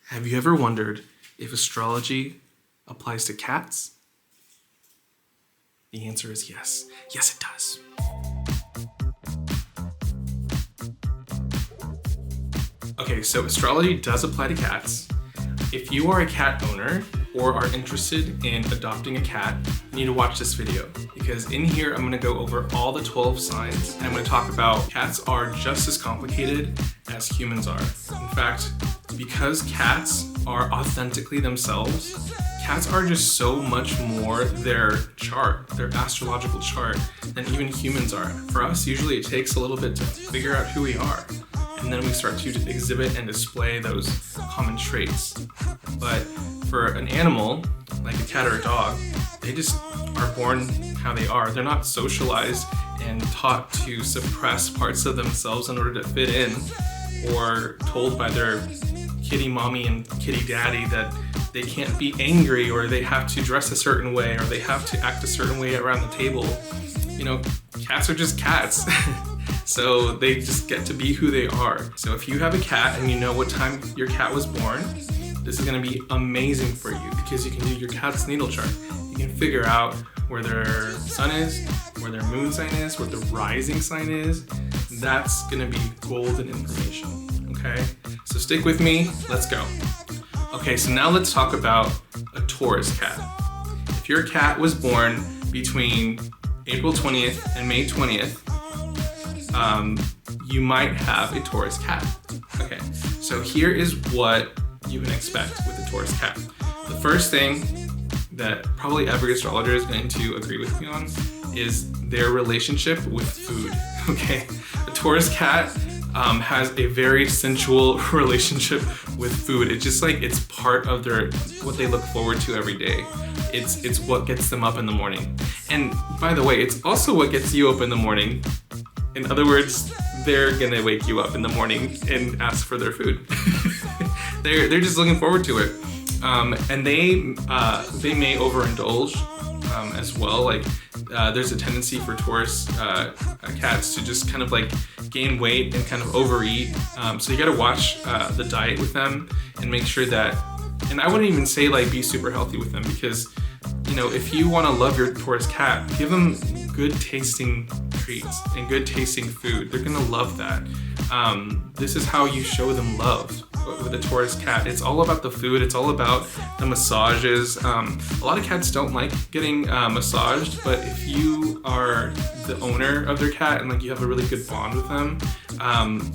Have you ever wondered if astrology applies to cats? The answer is yes. Yes, it does. Okay, so astrology does apply to cats. If you are a cat owner or are interested in adopting a cat, you need to watch this video because in here I'm going to go over all the 12 signs and I'm going to talk about cats are just as complicated as humans are. In fact, because cats are authentically themselves, cats are just so much more their chart, their astrological chart, than even humans are. For us, usually it takes a little bit to figure out who we are. And then we start to exhibit and display those common traits. But for an animal, like a cat or a dog, they just are born how they are. They're not socialized and taught to suppress parts of themselves in order to fit in, or told by their kitty mommy and kitty daddy that they can't be angry, or they have to dress a certain way, or they have to act a certain way around the table. You know, cats are just cats. So they just get to be who they are. So if you have a cat and you know what time your cat was born, this is gonna be amazing for you because you can do your cat's natal chart. You can figure out where their sun is, where their moon sign is, what the rising sign is. That's gonna be golden information, okay? So stick with me, let's go. Okay, so now let's talk about a Taurus cat. If your cat was born between April 20th and May 20th, you might have a Taurus cat. Okay, so here is what you can expect with a Taurus cat. The first thing that probably every astrologer is going to agree with me on is their relationship with food, okay? A Taurus cat has a very sensual relationship with food. It's just like it's part of what they look forward to every day. It's what gets them up in the morning. And by the way, it's also what gets you up in the morning. In other words, they're gonna wake you up in the morning and ask for their food. They're just looking forward to it. And they may overindulge as well. Like there's a tendency for Taurus cats to just kind of like gain weight and kind of overeat. So you gotta watch the diet with them and make sure that, and I wouldn't even say like be super healthy with them, because you know, if you wanna love your Taurus cat, give them good tasting treats and good tasting food. They're gonna love that. This is how you show them love with a Taurus cat. It's all about the food. It's all about the massages. A lot of cats don't like getting massaged, but if you are the owner of their cat and like you have a really good bond with them,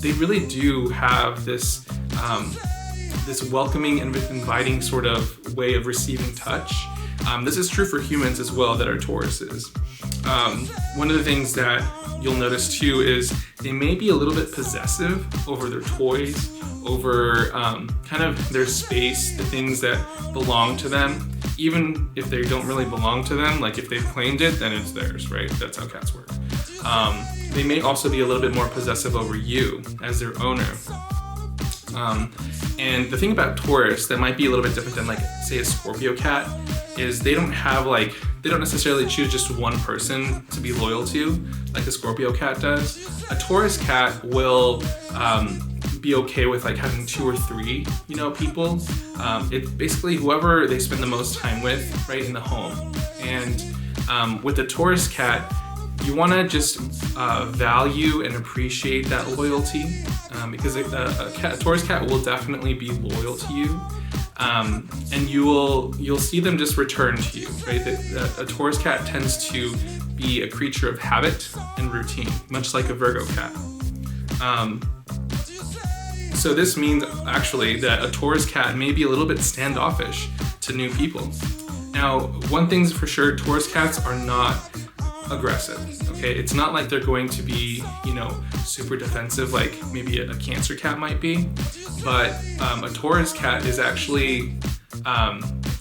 they really do have this welcoming and inviting sort of way of receiving touch. This is true for humans as well that are Tauruses. One of the things that you'll notice too is they may be a little bit possessive over their toys, over kind of their space, the things that belong to them, even if they don't really belong to them. Like if they've claimed it, then it's theirs, right? That's how cats work. They may also be a little bit more possessive over you as their owner. And the thing about Taurus that might be a little bit different than like say a Scorpio cat is they don't necessarily choose just one person to be loyal to like a Scorpio cat does. A Taurus cat will be okay with like having 2 or 3, you know, people. It's basically whoever they spend the most time with, right, in the home. And with a Taurus cat, you want to just value and appreciate that loyalty, because a Taurus cat will definitely be loyal to you. And you'll see them just return to you, right? A Taurus cat tends to be a creature of habit and routine, much like a Virgo cat. So this means actually that a Taurus cat may be a little bit standoffish to new people. Now, one thing's for sure, Taurus cats are not aggressive, okay? It's not like they're going to be, you know, super defensive like maybe a Cancer cat might be, but a Taurus cat is actually,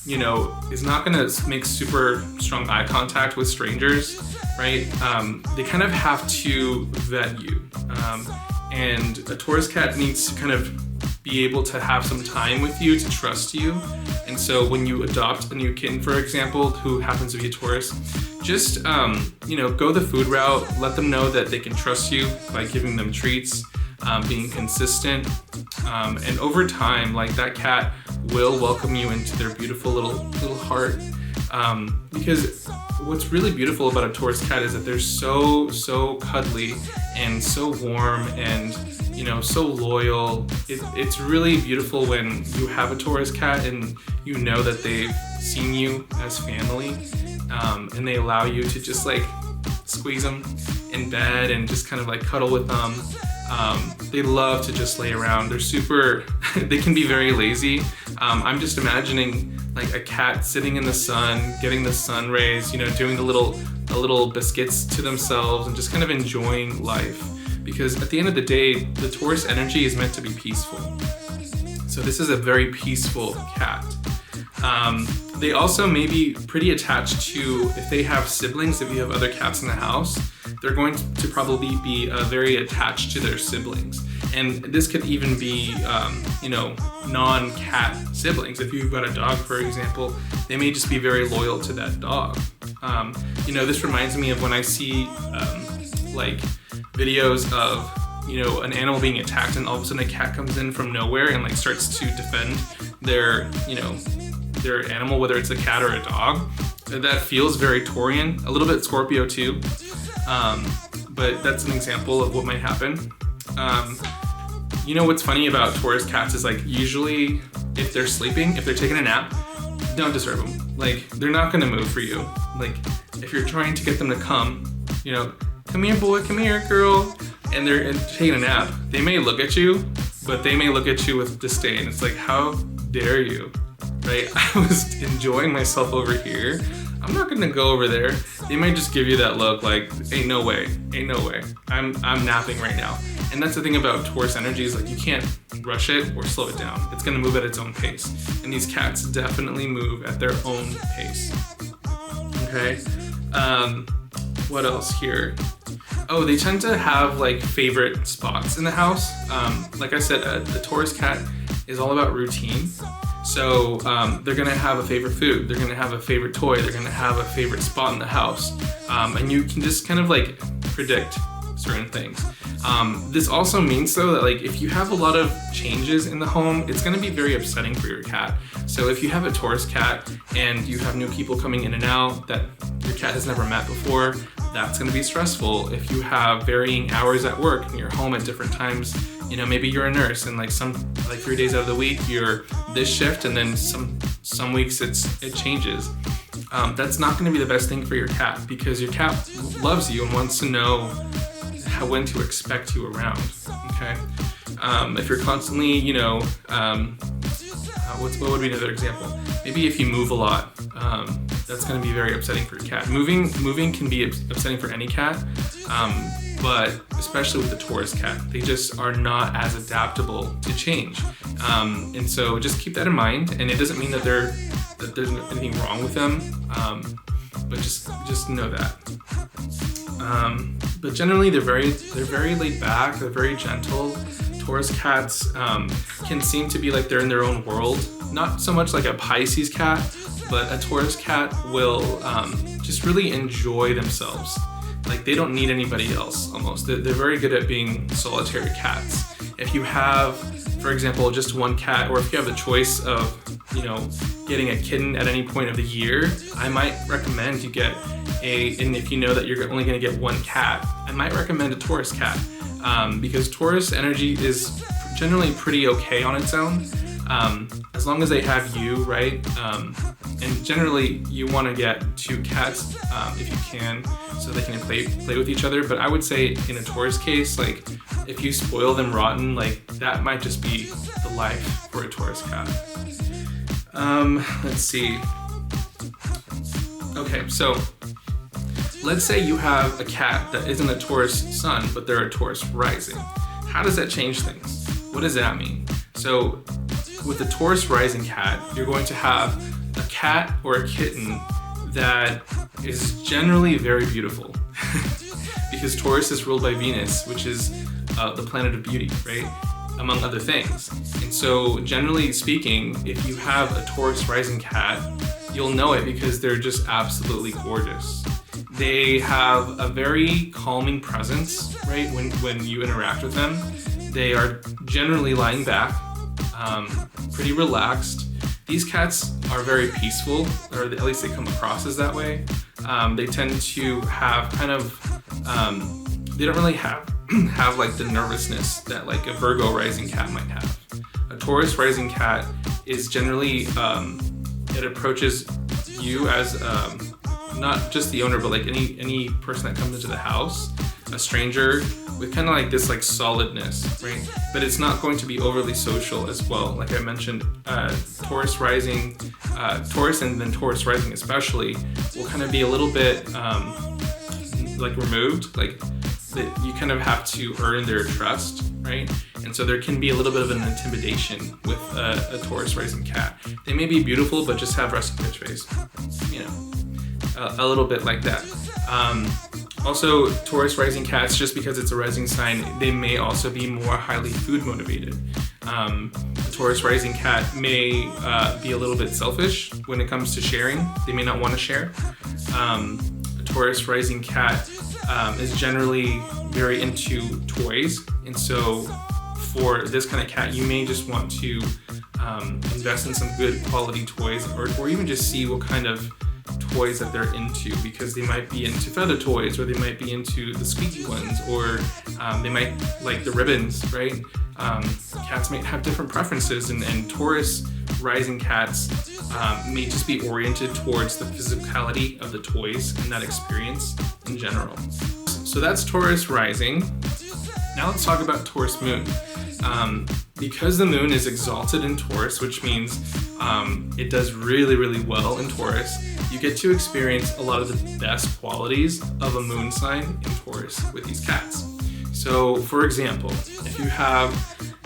you know, is not gonna make super strong eye contact with strangers, right? They kind of have to vet you. And a Taurus cat needs to kind of be able to have some time with you, to trust you. And so when you adopt a new kitten, for example, who happens to be a Taurus, just, you know, go the food route, let them know that they can trust you by giving them treats, being consistent. And over time, like that cat will welcome you into their beautiful little heart. Because what's really beautiful about a Taurus cat is that they're so cuddly and so warm and, you know, so loyal. It's really beautiful when you have a Taurus cat and you know that they've seen you as family, and they allow you to just like squeeze them in bed and just kind of like cuddle with them. They love to just lay around. They're super, they can be very lazy. I'm just imagining like a cat sitting in the sun, getting the sun rays, you know, doing the little biscuits to themselves and just kind of enjoying life. Because at the end of the day, the Taurus energy is meant to be peaceful. So this is a very peaceful cat. They also may be pretty attached to, if they have siblings, if you have other cats in the house, they're going to probably be very attached to their siblings. And this could even be, you know, non-cat siblings. If you've got a dog, for example, they may just be very loyal to that dog. You know, this reminds me of when I see like videos of, you know, an animal being attacked and all of a sudden a cat comes in from nowhere and like starts to defend their, you know, their animal, whether it's a cat or a dog. That feels very Taurian, a little bit Scorpio too. But that's an example of what might happen. You know what's funny about Taurus cats is like usually if they're sleeping, if they're taking a nap, don't disturb them. Like they're not gonna move for you. Like if you're trying to get them to come, you know, come here boy, come here girl, and they're taking a nap, they may look at you, but they may look at you with disdain. It's like, how dare you, right? I was enjoying myself over here. I'm not gonna go over there. They might just give you that look like, ain't no way, ain't no way. I'm napping right now. And that's the thing about Taurus energy is like you can't rush it or slow it down. It's gonna move at its own pace. And these cats definitely move at their own pace. Okay, what else here? Oh, they tend to have like favorite spots in the house. Like I said, the Taurus cat is all about routine. So they're gonna have a favorite food, they're gonna have a favorite toy, they're gonna have a favorite spot in the house. And you can just kind of like predict certain things. This also means though that like if you have a lot of changes in the home, it's gonna be very upsetting for your cat. So if you have a Taurus cat and you have new people coming in and out that your cat has never met before, that's gonna be stressful. If you have varying hours at work and you're home at different times, you know, maybe you're a nurse and like 3 days out of the week you're this shift and then some weeks it changes. That's not gonna be the best thing for your cat because your cat loves you and wants to know when to expect you around, okay? If you're constantly, you know, what would be another example? Maybe if you move a lot, that's gonna be very upsetting for your cat. Moving can be upsetting for any cat, but especially with the Taurus cat, they just are not as adaptable to change. And so just keep that in mind, and it doesn't mean that there's anything wrong with them, but just know that. But generally they're very laid back, they're very gentle. Taurus cats can seem to be like they're in their own world. Not so much like a Pisces cat, but a Taurus cat will just really enjoy themselves. Like they don't need anybody else almost. They're very good at being solitary cats. If you have, for example, just one cat, or if you have the choice of, you know, getting a kitten at any point of the year, I might recommend you get and if you know that you're only gonna get one cat, I might recommend a Taurus cat because Taurus energy is generally pretty okay on its own, as long as they have you, right? And generally you wanna get 2 cats if you can, so they can play with each other. But I would say in a Taurus case, like if you spoil them rotten, like that might just be the life for a Taurus cat. Let's see. Okay, so let's say you have a cat that isn't a Taurus sun, but they're a Taurus rising. How does that change things? What does that mean? So with the Taurus rising cat, you're going to have a cat or a kitten that is generally very beautiful because Taurus is ruled by Venus, which is the planet of beauty, right? Among other things. And so generally speaking, if you have a Taurus rising cat, you'll know it because they're just absolutely gorgeous. They have a very calming presence, right? When you interact with them, they are generally lying back, pretty relaxed. These cats are very peaceful, or at least they come across as that way. They tend to have kind of, they don't really have like the nervousness that like a Virgo rising cat might have. A Taurus rising cat is generally, it approaches you as not just the owner, but like any person that comes into the house, a stranger, with kind of like this like solidness, right? But it's not going to be overly social as well. Like I mentioned, Taurus rising, Taurus and then Taurus rising especially, will kind of be a little bit like removed, like that you kind of have to earn their trust, right? And so there can be a little bit of an intimidation with a Taurus rising cat. They may be beautiful, but just have resting bitch face, you know, a little bit like that. Also, Taurus rising cats, just because it's a rising sign, they may also be more highly food motivated. A Taurus rising cat may be a little bit selfish when it comes to sharing. They may not want to share. A Taurus rising cat is generally very into toys, and so for this kind of cat, you may just want to invest in some good quality toys, or even just see what kind of toys that they're into, because they might be into feather toys, or they might be into the squeaky ones, or they might like the ribbons, right? Cats might have different preferences, and Taurus rising cats may just be oriented towards the physicality of the toys and that experience in general. So that's Taurus rising. Now let's talk about Taurus moon. Because the moon is exalted in Taurus, which means it does really, really well in Taurus, you get to experience a lot of the best qualities of a moon sign in Taurus with these cats. So for example, if you have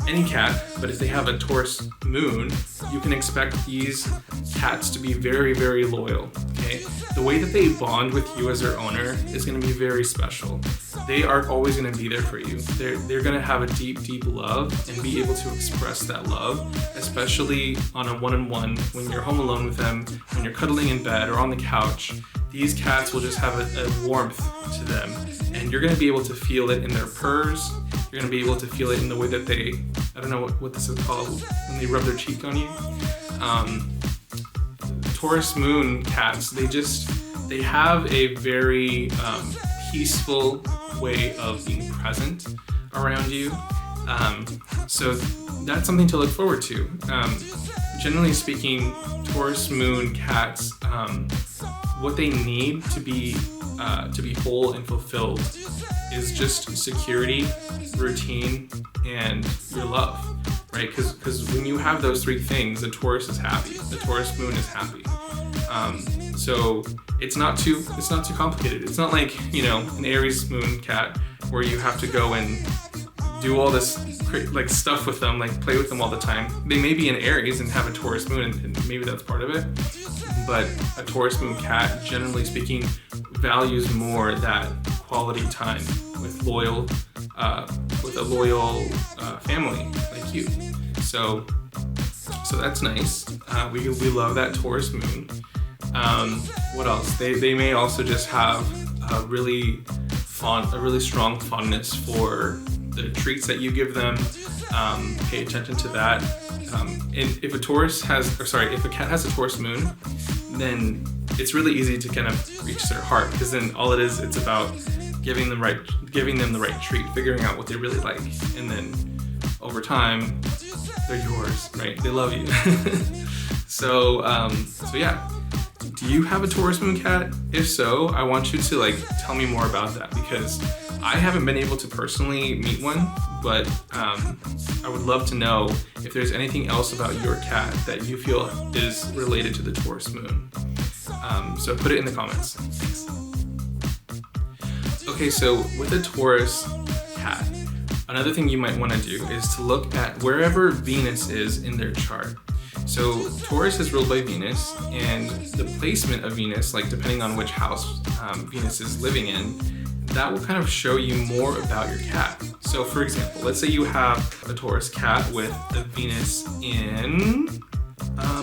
any cat, but if they have a Taurus moon, you can expect these cats to be very, very loyal, okay? The way that they bond with you as their owner is gonna be very special. They are always gonna be there for you. They're gonna have a deep, deep love and be able to express that love, especially on a one-on-one, when you're home alone with them, when you're cuddling in bed or on the couch. These cats will just have a warmth to them, and you're gonna be able to feel it in their purrs. You're gonna be able to feel it in the way that they, I don't know what this is called, when they rub their cheek on you. Taurus moon cats, they have a very peaceful way of being present around you. So that's something to look forward to. Generally speaking, Taurus moon cats, what they need to be whole and fulfilled is just security, routine, and your love, right? Because when you have those three things, the Taurus is happy. The Taurus moon is happy. So it's not too complicated. It's not like, you know, an Aries moon cat where you have to go and do all this like stuff with them, like play with them all the time. They may be an Aries and have a Taurus moon, and maybe that's part of it. But a Taurus moon cat, generally speaking, values more that quality time with a loyal family like you. So that's nice. We love that Taurus moon. What else? They may also just have a really strong fondness for the treats that you give them. Pay attention to that. And if a cat has a Taurus moon, then it's really easy to kind of reach their heart, because then all it is, it's about giving them the right treat, figuring out what they really like, and then over time, they're yours, right? They love you. So yeah. Do you have a Taurus moon cat? If so, I want you to tell me more about that, because I haven't been able to personally meet one, but I would love to know if there's anything else about your cat that you feel is related to the Taurus moon. So put it in the comments. Thanks. Okay, so with a Taurus cat, another thing you might want to do is to look at wherever Venus is in their chart. So Taurus is ruled by Venus, and the placement of Venus, depending on which house Venus is living in, that will kind of show you more about your cat. So for example, let's say you have a Taurus cat with a Venus in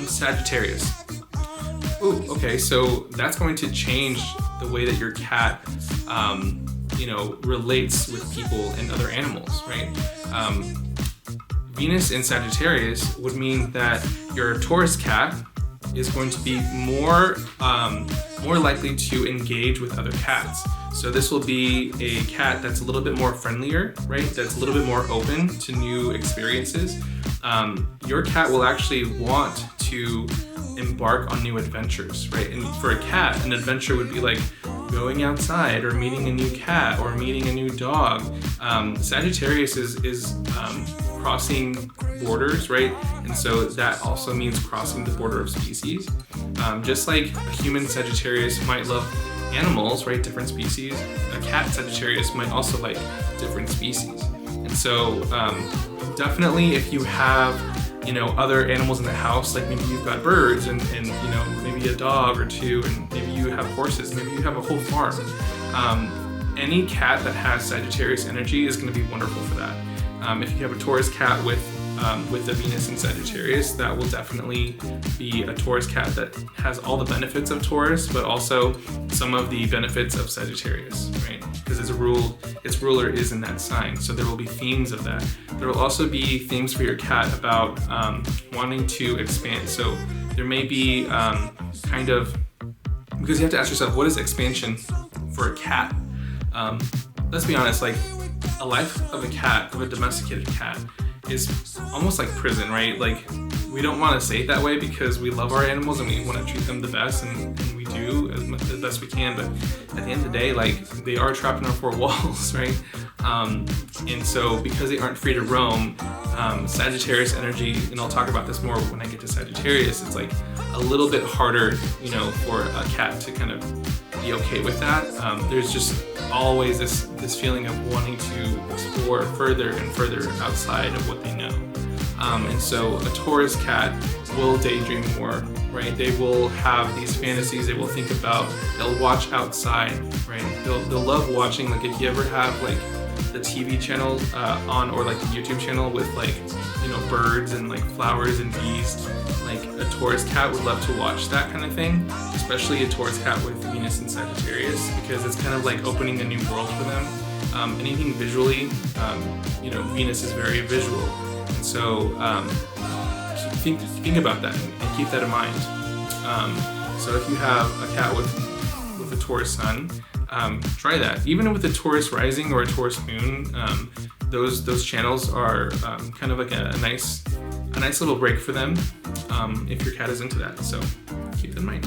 Sagittarius. Ooh, okay, so that's going to change the way that your cat relates with people and other animals, right? Venus in Sagittarius would mean that your Taurus cat is going to be more likely to engage with other cats. So this will be a cat that's a little bit more friendlier, right? That's a little bit more open to new experiences. Your cat will actually want to embark on new adventures, right? And for a cat, an adventure would be like going outside or meeting a new cat or meeting a new dog. Sagittarius is crossing borders, right? And so that also means crossing the border of species. Just like a human Sagittarius might love animals, right? Different species. A cat Sagittarius might also like different species. And so definitely if you have, other animals in the house, like maybe you've got birds and maybe a dog or two, and maybe you have horses, maybe you have a whole farm. Any cat that has Sagittarius energy is going to be wonderful for that. If you have a Taurus cat with the Venus in Sagittarius, that will definitely be a Taurus cat that has all the benefits of Taurus, but also some of the benefits of Sagittarius, right? Because its ruler is in that sign, so there will be themes of that. There will also be themes for your cat about wanting to expand. So there may be because you have to ask yourself, what is expansion for a cat? Let's be honest, like a life of a cat, of a domesticated cat, is almost like prison, right? Like, we don't want to say it that way because we love our animals and we want to treat them the best, and we do as best we can, but at the end of the day, like, they are trapped in our four walls, right? And so because they aren't free to roam, Sagittarius energy, and I'll talk about this more when I get to Sagittarius, it's like a little bit harder, for a cat to kind of be okay with that. There's just always this feeling of wanting to explore further and further outside of what they know. And so a Taurus cat will daydream more, right? They will have these fantasies they will think about. They'll watch outside, right? They'll love watching, like if you ever have like the TV channel on, or like the YouTube channel with like, birds and like flowers and bees, like a Taurus cat would love to watch that kind of thing, especially a Taurus cat with Venus in Sagittarius, because it's kind of like opening a new world for them. Anything visually, Venus is very visual. And so think about that and keep that in mind. So if you have a cat with a Taurus sun, try that. Even with a Taurus rising or a Taurus moon, those channels are kind of like a nice little break for them if your cat is into that. So keep that in mind.